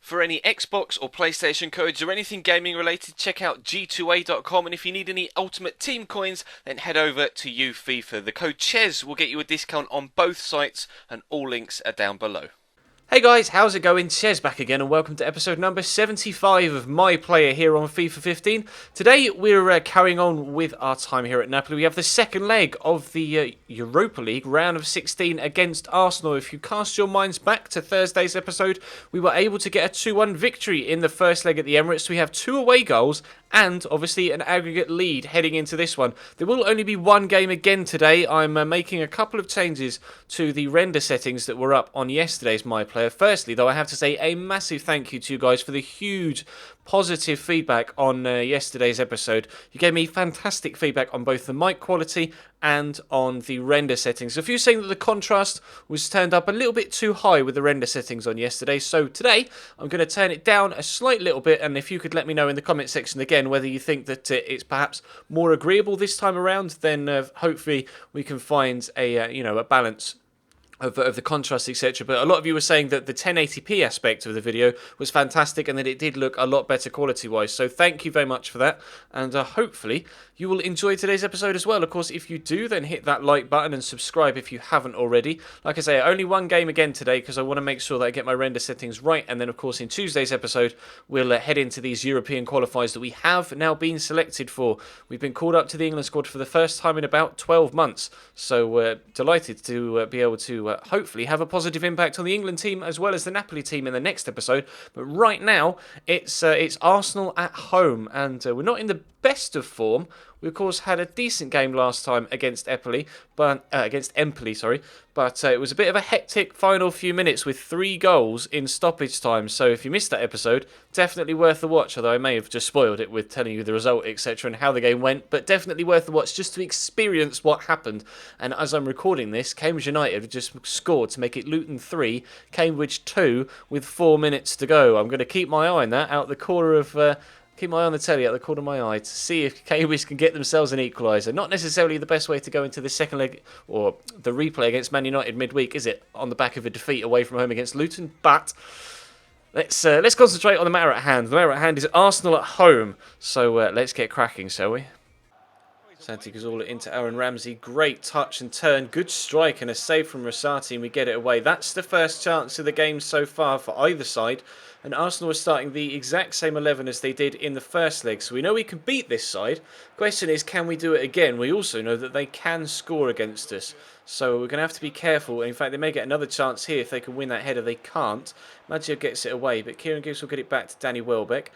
For any Xbox or PlayStation codes or anything gaming related, check out g2a.com, and if you need any Ultimate Team coins, then head over to FIFA. The code CHES will get you a discount on both sites, and all links are down below. Hey guys, how's it going? Chez back again, and welcome to episode number 75 of My Player here on FIFA 15. Today we're carrying on with our time here at Napoli. We have the second leg of the Europa League round of 16 against Arsenal. If you cast your minds back to Thursday's episode, we were able to get a 2-1 victory in the first leg at the Emirates. We have 2 away goals and obviously an aggregate lead heading into this one. There will only be one game again today. I'm making a couple of changes to the render settings that were up on yesterday's My Player. Firstly, though, I have to say a massive thank you to you guys for the huge positive feedback on yesterday's episode. You gave me fantastic feedback on both the mic quality and on the render settings. A few saying that the contrast was turned up a little bit too high with the render settings on yesterday. So today I'm going to turn it down a slight little bit, and if you could let me know in the comment section again whether you think that it's perhaps more agreeable this time around, then hopefully we can find a balance of the contrast, etc. But a lot of you were saying that the 1080p aspect of the video was fantastic and that it did look a lot better quality-wise. So thank you very much for that, and hopefully you will enjoy today's episode as well. Of course, if you do, then hit that like button and subscribe if you haven't already. Like I say, only one game again today because I want to make sure that I get my render settings right, and then of course in Tuesday's episode we'll head into these European qualifiers that we have now been selected for. We've been called up to the England squad for the first time in about 12 months, so delighted to be able to hopefully have a positive impact on the England team as well as the Napoli team in the next episode. But right now it's Arsenal at home, and we're not in the best of form. We of course had a decent game last time against Empoli, but it was a bit of a hectic final few minutes with 3 goals in stoppage time. So if you missed that episode, definitely worth the watch, although I may have just spoiled it with telling you the result, etc., and how the game went, but definitely worth the watch just to experience what happened. And as I'm recording this, Cambridge United have just scored to make it Luton 3, Cambridge 2 with 4 minutes to go. I'm going to keep my eye on that out the corner of... Keep my eye on the telly out the corner of my eye to see if Cambridge can get themselves an equaliser. Not necessarily the best way to go into the second leg or the replay against Man United midweek, is it? On the back of a defeat away from home against Luton. But let's concentrate on the matter at hand. The matter at hand is Arsenal at home. So let's get cracking, shall we? Santi Cazorla into Aaron Ramsey. Great touch and turn. Good strike and a save from Rosati, and we get it away. That's the first chance of the game so far for either side. And Arsenal are starting the exact same 11 as they did in the first leg. So we know we can beat this side. Question is, can we do it again? We also know that they can score against us. So we're going to have to be careful. In fact, they may get another chance here if they can win that header. They can't. Maggio gets it away, but Kieran Gibbs will get it back to Danny Welbeck.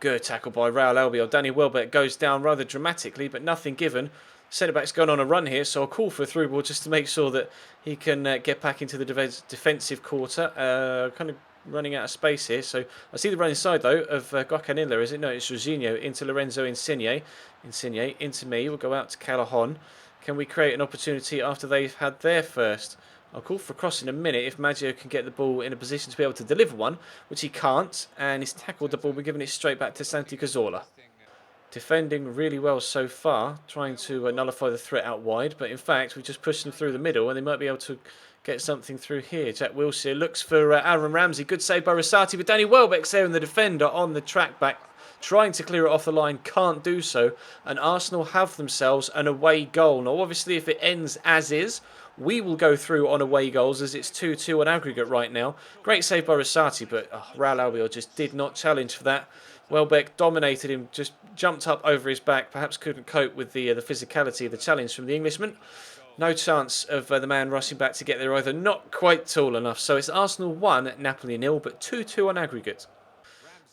Good tackle by Raul Albiol. Danny Welbeck goes down rather dramatically, but nothing given. Centre-back's going on a run here, so I'll call for a through ball just to make sure that he can get back into the defensive quarter. Kind of running out of space here, so I see the run inside though of Guacanilla, is it? No, it's Jorginho into Lorenzo Insigne. Insigne into me, we'll go out to Callahan. Can we create an opportunity after they've had their first? I'll call for a cross in a minute if Maggio can get the ball in a position to be able to deliver one, which he can't, and he's tackled the ball. We're giving it straight back to Santi Cazorla. Defending really well so far, trying to nullify the threat out wide, but in fact we've just pushed them through the middle and they might be able to get something through here. Jack Wilshere looks for Aaron Ramsey. Good save by Rosati, but Danny Welbeck's there and the defender on the track back, trying to clear it off the line, can't do so, and Arsenal have themselves an away goal. Now obviously if it ends as is, we will go through on away goals as it's 2-2 on aggregate right now. Great save by Rosati, but Raul Albiol just did not challenge for that. Welbeck dominated him, just jumped up over his back, perhaps couldn't cope with the physicality of the challenge from the Englishman. No chance of the man rushing back to get there either, not quite tall enough. So it's Arsenal 1, Napoli 0, but 2-2 on aggregate.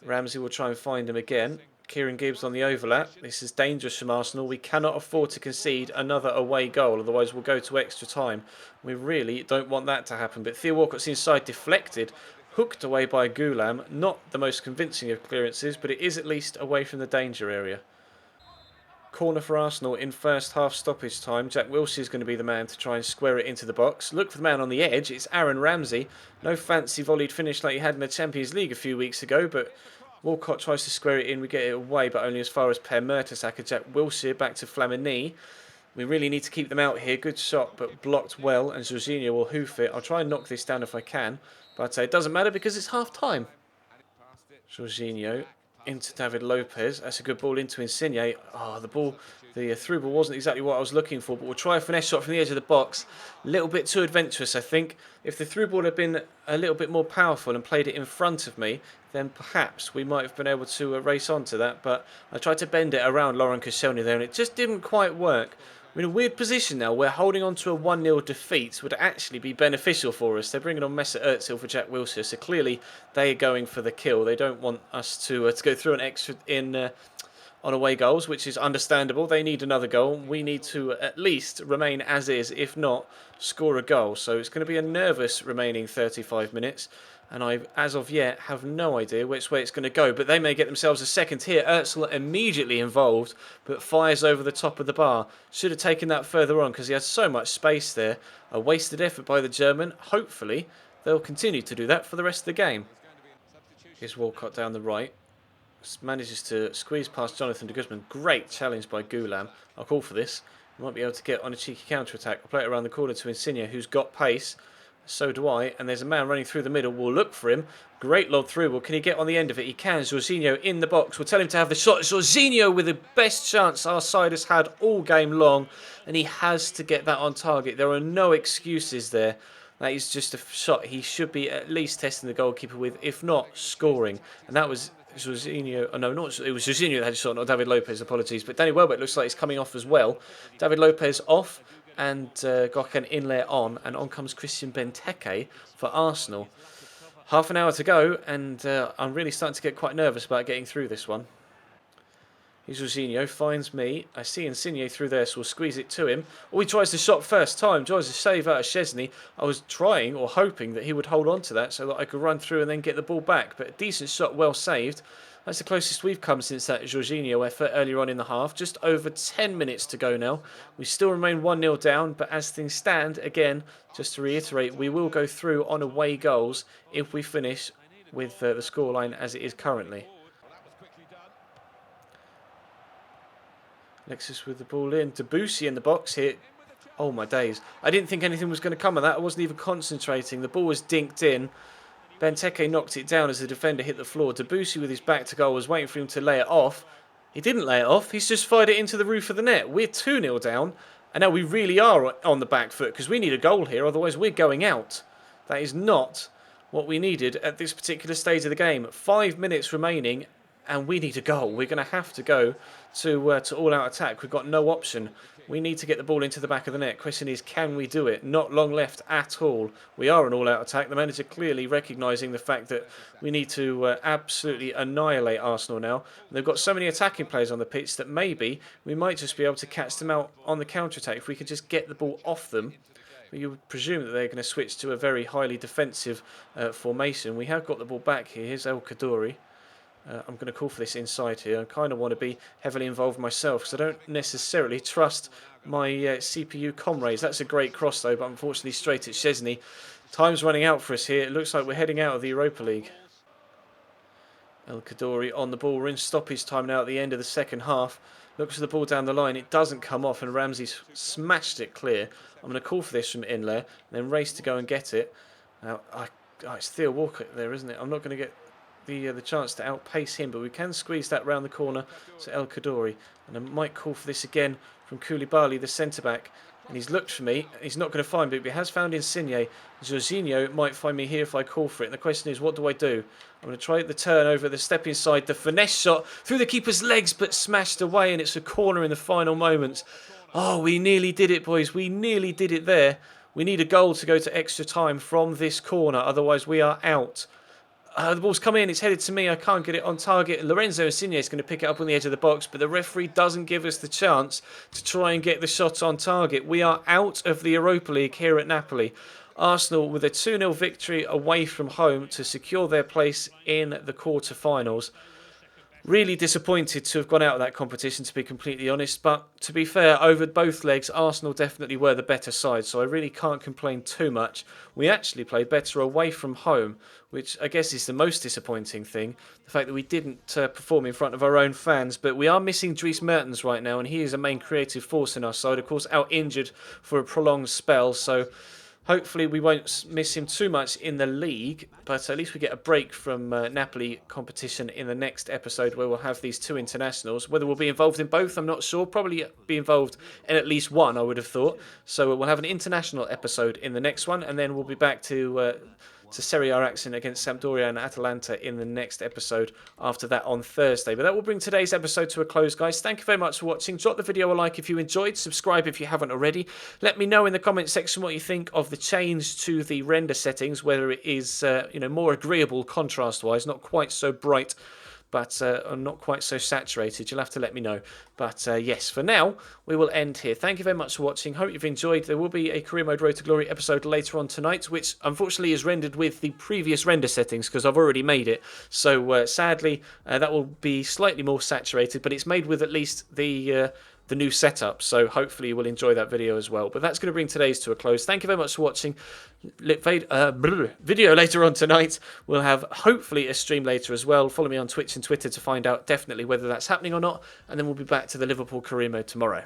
Ramsey will try and find him again. Kieran Gibbs on the overlap. This is dangerous from Arsenal. We cannot afford to concede another away goal, otherwise we'll go to extra time. We really don't want that to happen, but Theo Walcott's inside, deflected, hooked away by Goulam. Not the most convincing of clearances, but it is at least away from the danger area. Corner for Arsenal in first half stoppage time. Jack Wilshere is going to be the man to try and square it into the box. Look for the man on the edge. It's Aaron Ramsey. No fancy volleyed finish like he had in the Champions League a few weeks ago, but Walcott tries to square it in. We get it away, but only as far as Per Mertesacker. Jack Wilshere back to Flamini. We really need to keep them out here. Good shot, but blocked well, and Jorginho will hoof it. I'll try and knock this down if I can, but it doesn't matter because it's half time. Jorginho into David Lopez. That's a good ball into Insigne. The through ball wasn't exactly what I was looking for, but we'll try a finesse shot from the edge of the box. A little bit too adventurous, I think. If the through ball had been a little bit more powerful and played it in front of me, then perhaps we might have been able to race on to that. But I tried to bend it around Lauren Koscielny there, and it just didn't quite work. We're in a weird position now where holding on to a 1-0 defeat would actually be beneficial for us. They're bringing on Mesut Ozil for Jack Wilshere, so clearly they are going for the kill. They don't want us to go through an extra on away goals, which is understandable. They need another goal. We need to at least remain as is, if not score a goal. So it's going to be a nervous remaining 35 minutes. And I, as of yet, have no idea which way it's going to go. But they may get themselves a second here. Ozil immediately involved, but fires over the top of the bar. Should have taken that further on because he has so much space there. A wasted effort by the German. Hopefully, they'll continue to do that for the rest of the game. Here's Walcott down the right. Manages to squeeze past Jonathan de Guzman. Great challenge by Gulam. I'll call for this. He might be able to get on a cheeky counter-attack. I'll play it around the corner to Insigne, who's got pace. So do I, and there's a man running through the middle. We'll look for him. Great lob through. Well, can he get on the end of it? He can. Jorginho in the box. We'll tell him to have the shot. Jorginho with the best chance our side has had all game long, and he has to get that on target. There are no excuses there. That is just a shot he should be at least testing the goalkeeper with, if not scoring. And that was Jorginho. Oh, no, not it was Jorginho that had a shot, not David Lopez. Apologies. But Danny Welbeck looks like he's coming off as well. David Lopez off. And Gökhan Inler on, and on comes Christian Benteke for Arsenal. Half an hour to go, and I'm really starting to get quite nervous about getting through this one. Here's Jorginho, finds me. I see Insigne through there, so we'll squeeze it to him. Oh, he tries the shot first time, tries to save out of Szczesny. I was trying, or hoping, that he would hold on to that so that I could run through and then get the ball back. But a decent shot, well saved. That's the closest we've come since that Jorginho effort earlier on in the half. Just over 10 minutes to go now. We still remain 1-0 down, but as things stand, again, just to reiterate, we will go through on away goals if we finish with the scoreline as it is currently. Alexis with the ball in. Debussy in the box here. Oh my days. I didn't think anything was going to come of that. I wasn't even concentrating. The ball was dinked in. Benteke knocked it down as the defender hit the floor. Debussy with his back to goal was waiting for him to lay it off. He didn't lay it off. He's just fired it into the roof of the net. We're 2-0 down. And now we really are on the back foot because we need a goal here. Otherwise we're going out. That is not what we needed at this particular stage of the game. 5 minutes remaining and we need a goal. We're going to have to go to all-out attack. We've got no option. We need to get the ball into the back of the net. Question is, can we do it? Not long left at all. We are an all-out attack. The manager clearly recognising the fact that we need to absolutely annihilate Arsenal now. And they've got so many attacking players on the pitch that maybe we might just be able to catch them out on the counter-attack if we could just get the ball off them. You would presume that they're going to switch to a very highly defensive formation. We have got the ball back here. Here's El Kaddouri. I'm going to call for this inside here. I kind of want to be heavily involved myself because I don't necessarily trust my CPU comrades. That's a great cross though, but unfortunately straight at Szczesny. Time's running out for us here. It looks like we're heading out of the Europa League. El Kaddouri on the ball. We're in stoppage time now at the end of the second half. Looks for the ball down the line. It doesn't come off and Ramsey's smashed it clear. I'm going to call for this from Inler and then race to go and get it. Now, it's Theo Walker there, isn't it? I'm not going to get the chance to outpace him, but we can squeeze that round the corner to El Kaddouri. And I might call for this again from Koulibaly, the centre-back. And he's looked for me. He's not going to find me, but he has found Insigne. Jorginho might find me here if I call for it. And the question is, what do I do? I'm going to try the turn over, the step inside, the finesse shot through the keeper's legs, but smashed away, and it's a corner in the final moments. Oh, we nearly did it, boys. We nearly did it there. We need a goal to go to extra time from this corner, otherwise we are out. The ball's come in, it's headed to me, I can't get it on target. Lorenzo Insigne is going to pick it up on the edge of the box, but the referee doesn't give us the chance to try and get the shot on target. We are out of the Europa League here at Napoli. Arsenal with a 2-0 victory away from home to secure their place in the quarter-finals. Really disappointed to have gone out of that competition, to be completely honest. But to be fair, over both legs, Arsenal definitely were the better side. So I really can't complain too much. We actually played better away from home, which I guess is the most disappointing thing. The fact that we didn't perform in front of our own fans. But we are missing Dries Mertens right now, and he is a main creative force in our side. Of course, out injured for a prolonged spell. So Hopefully we won't miss him too much in the league, but at least we get a break from Napoli competition in the next episode where we'll have these two internationals. Whether we'll be involved in both, I'm not sure. Probably be involved in at least one, I would have thought. So we'll have an international episode in the next one, and then we'll be back to Serie A action against Sampdoria and Atalanta in the next episode after that on Thursday. But that will bring today's episode to a close, guys. Thank you very much for watching. Drop the video a like if you enjoyed. Subscribe if you haven't already. Let me know in the comment section what you think of the change to the render settings, whether it is more agreeable contrast-wise, not quite so bright, but not quite so saturated. You'll have to let me know. But yes, for now, we will end here. Thank you very much for watching. Hope you've enjoyed. There will be a Career Mode Road to Glory episode later on tonight, which unfortunately is rendered with the previous render settings because I've already made it. So sadly, that will be slightly more saturated, but it's made with at least the new setup, so hopefully you will enjoy that video as well. But that's going to bring today's to a close. Thank you very much for watching. Video later on tonight. We'll have hopefully a stream later as well. Follow me on Twitch and Twitter to find out definitely whether that's happening or not, and then we'll be back to the Liverpool career mode tomorrow.